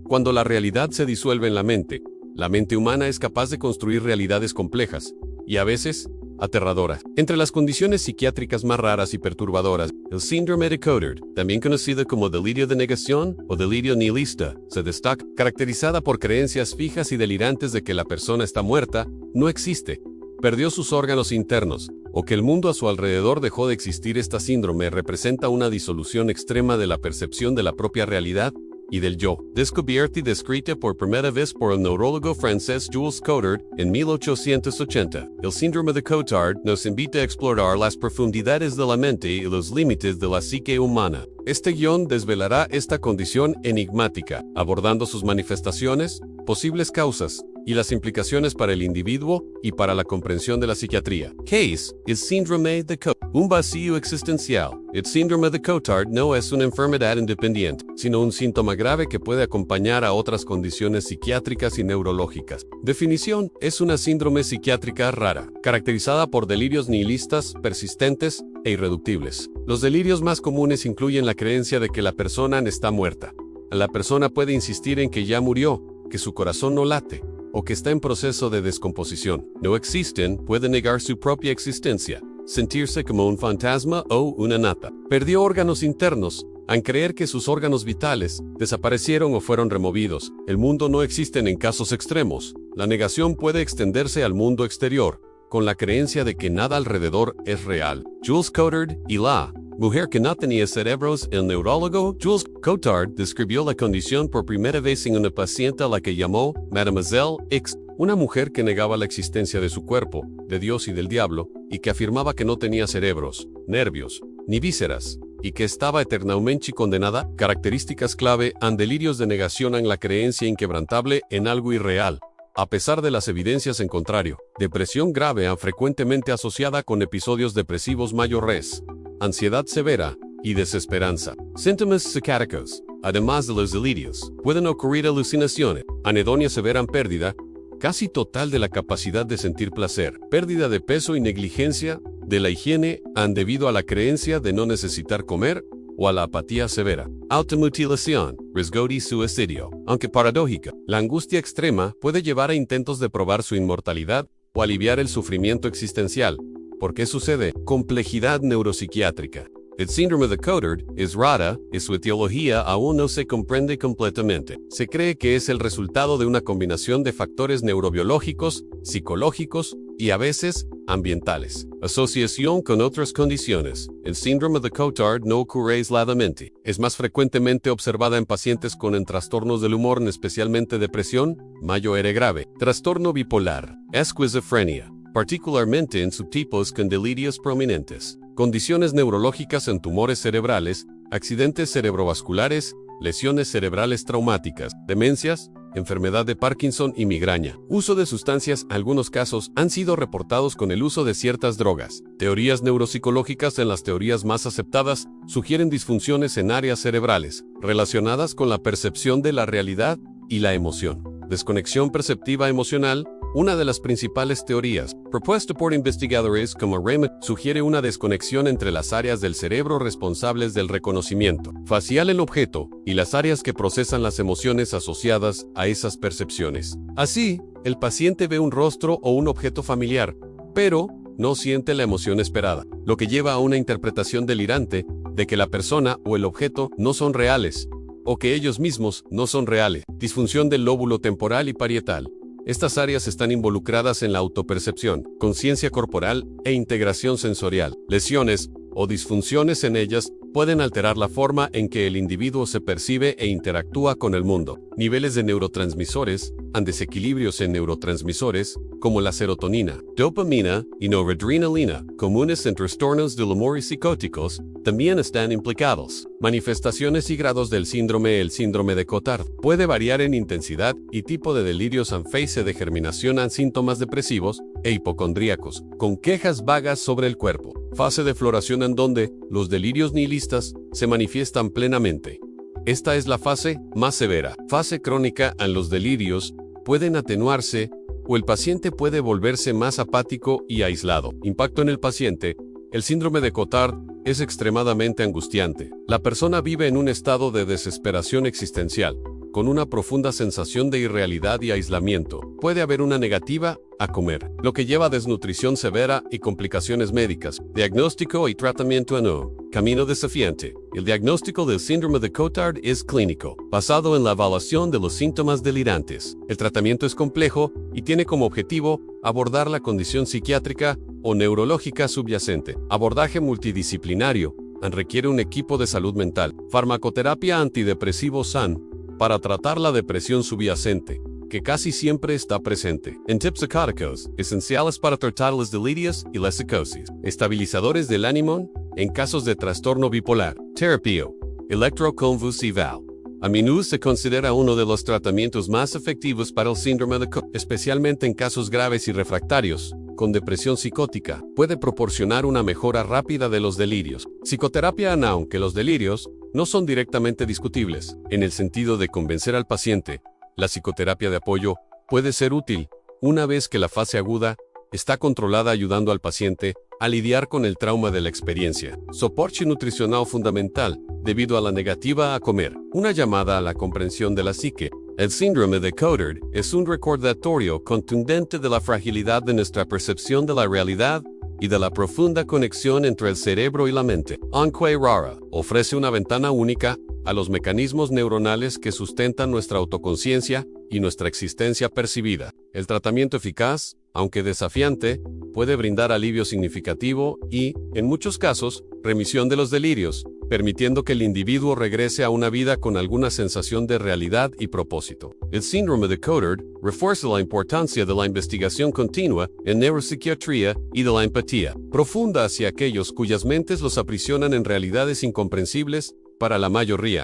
Cuando la realidad se disuelve en la mente humana es capaz de construir realidades complejas y a veces aterradoras. Entre las condiciones psiquiátricas más raras y perturbadoras, el síndrome de Cotard, también conocido como delirio de negación o delirio nihilista, se destaca, caracterizada por creencias fijas y delirantes de que la persona está muerta, no existe, perdió sus órganos internos, o que el mundo a su alrededor dejó de existir. Esta síndrome representa una disolución extrema de la percepción de la propia realidad y del yo, descubierta y descrita por primera vez por el neurólogo francés Jules Cotard en 1880. El síndrome de Cotard nos invita a explorar las profundidades de la mente y los límites de la psique humana. Este guión desvelará esta condición enigmática, abordando sus manifestaciones, posibles causas, y las implicaciones para el individuo y para la comprensión de la psiquiatría. ¿Qué es el síndrome de Cotard? Un vacío existencial. El síndrome de Cotard no es una enfermedad independiente, sino un síntoma grave que puede acompañar a otras condiciones psiquiátricas y neurológicas. Definición: es una síndrome psiquiátrica rara, caracterizada por delirios nihilistas, persistentes e irreductibles. Los delirios más comunes incluyen la creencia de que la persona está muerta. La persona puede insistir en que ya murió, que su corazón no late, o que está en proceso de descomposición. No existen, puede negar su propia existencia, sentirse como un fantasma o una nata. Perdió órganos internos, al creer que sus órganos vitales desaparecieron o fueron removidos. El mundo no existe en casos extremos. La negación puede extenderse al mundo exterior, con la creencia de que nada alrededor es real. Jules Cotard y la mujer que no tenía cerebros. El neurólogo Jules Cotard describió la condición por primera vez en una paciente a la que llamó Mademoiselle X, una mujer que negaba la existencia de su cuerpo, de Dios y del diablo, y que afirmaba que no tenía cerebros, nervios, ni vísceras, y que estaba eternamente condenada. Características clave: en delirios de negación en la creencia inquebrantable en algo irreal, a pesar de las evidencias en contrario. Depresión grave frecuentemente asociada con episodios depresivos mayores, ansiedad severa y desesperanza. Síntomas psicáticos. Además de los delirios, pueden ocurrir alucinaciones, anedonia severa, pérdida casi total de la capacidad de sentir placer, pérdida de peso y negligencia de la higiene debido a la creencia de no necesitar comer o a la apatía severa. Automutilación, riesgo de suicidio. Aunque paradójica, la angustia extrema puede llevar a intentos de probar su inmortalidad o aliviar el sufrimiento existencial. ¿Por qué sucede? Complejidad neuropsiquiátrica. El síndrome de Cotard es rara y su etiología aún no se comprende completamente. Se cree que es el resultado de una combinación de factores neurobiológicos, psicológicos y a veces ambientales. Asociación con otras condiciones. El síndrome de Cotard no ocurre aisladamente. Es más frecuentemente observada en pacientes con trastornos del humor, especialmente depresión, mayor grave, trastorno bipolar, esquizofrenia, particularmente en subtipos con delirios prominentes. Condiciones neurológicas en tumores cerebrales, accidentes cerebrovasculares, lesiones cerebrales traumáticas, demencias, enfermedad de Parkinson y migraña. Uso de sustancias. Algunos casos han sido reportados con el uso de ciertas drogas. Teorías neuropsicológicas. En las teorías más aceptadas, sugieren disfunciones en áreas cerebrales, relacionadas con la percepción de la realidad y la emoción. Desconexión perceptiva emocional. Una de las principales teorías, propuesta por investigadores como Raymond, sugiere una desconexión entre las áreas del cerebro responsables del reconocimiento facial del objeto y las áreas que procesan las emociones asociadas a esas percepciones. Así, el paciente ve un rostro o un objeto familiar, pero no siente la emoción esperada, lo que lleva a una interpretación delirante de que la persona o el objeto no son reales, o que ellos mismos no son reales. Disfunción del lóbulo temporal y parietal. Estas áreas están involucradas en la autopercepción, conciencia corporal e integración sensorial. Lesiones o disfunciones en ellas pueden alterar la forma en que el individuo se percibe e interactúa con el mundo. Niveles de neurotransmisores. Desequilibrios en neurotransmisores, como la serotonina, dopamina y noradrenalina, comunes en trastornos del humor y psicóticos, también están implicados. Manifestaciones y grados del síndrome. El síndrome de Cotard puede variar en intensidad y tipo de delirios en fase de germinación a síntomas depresivos e hipocondríacos, con quejas vagas sobre el cuerpo. Fase de floración, en donde los delirios nihilistas se manifiestan plenamente. Esta es la fase más severa. Fase crónica. Los delirios pueden atenuarse o el paciente puede volverse más apático y aislado. Impacto en el paciente. El síndrome de Cotard es extremadamente angustiante. La persona vive en un estado de desesperación existencial, con una profunda sensación de irrealidad y aislamiento. Puede haber una negativa a comer, lo que lleva a desnutrición severa y complicaciones médicas. Diagnóstico y tratamiento no. Camino desafiante. El diagnóstico del síndrome de Cotard es clínico, basado en la evaluación de los síntomas delirantes. El tratamiento es complejo y tiene como objetivo abordar la condición psiquiátrica o neurológica subyacente. Abordaje multidisciplinario. Requiere un equipo de salud mental. Farmacoterapia antidepresivo SAN para tratar la depresión subyacente, que casi siempre está presente. Antipsicóticos, esenciales para tratar los delirios y la psicosis. Estabilizadores del ánimo en casos de trastorno bipolar. Terapia electroconvulsiva. A menudo se considera uno de los tratamientos más efectivos para el síndrome de Cotard, especialmente en casos graves y refractarios. Con depresión psicótica, puede proporcionar una mejora rápida de los delirios. Psicoterapia, aunque los delirios no son directamente discutibles, en el sentido de convencer al paciente, la psicoterapia de apoyo puede ser útil una vez que la fase aguda está controlada, ayudando al paciente a lidiar con el trauma de la experiencia. Soporte nutricional fundamental debido a la negativa a comer. Una llamada a la comprensión de la psique. El síndrome de Cotard es un recordatorio contundente de la fragilidad de nuestra percepción de la realidad y de la profunda conexión entre el cerebro y la mente. Aunque rara, ofrece una ventana única a los mecanismos neuronales que sustentan nuestra autoconciencia y nuestra existencia percibida. El tratamiento eficaz, aunque desafiante, puede brindar alivio significativo y, en muchos casos, remisión de los delirios, permitiendo que el individuo regrese a una vida con alguna sensación de realidad y propósito. El síndrome de Cotard refuerza la importancia de la investigación continua en neuropsiquiatría y de la empatía profunda hacia aquellos cuyas mentes los aprisionan en realidades incomprensibles para la mayoría.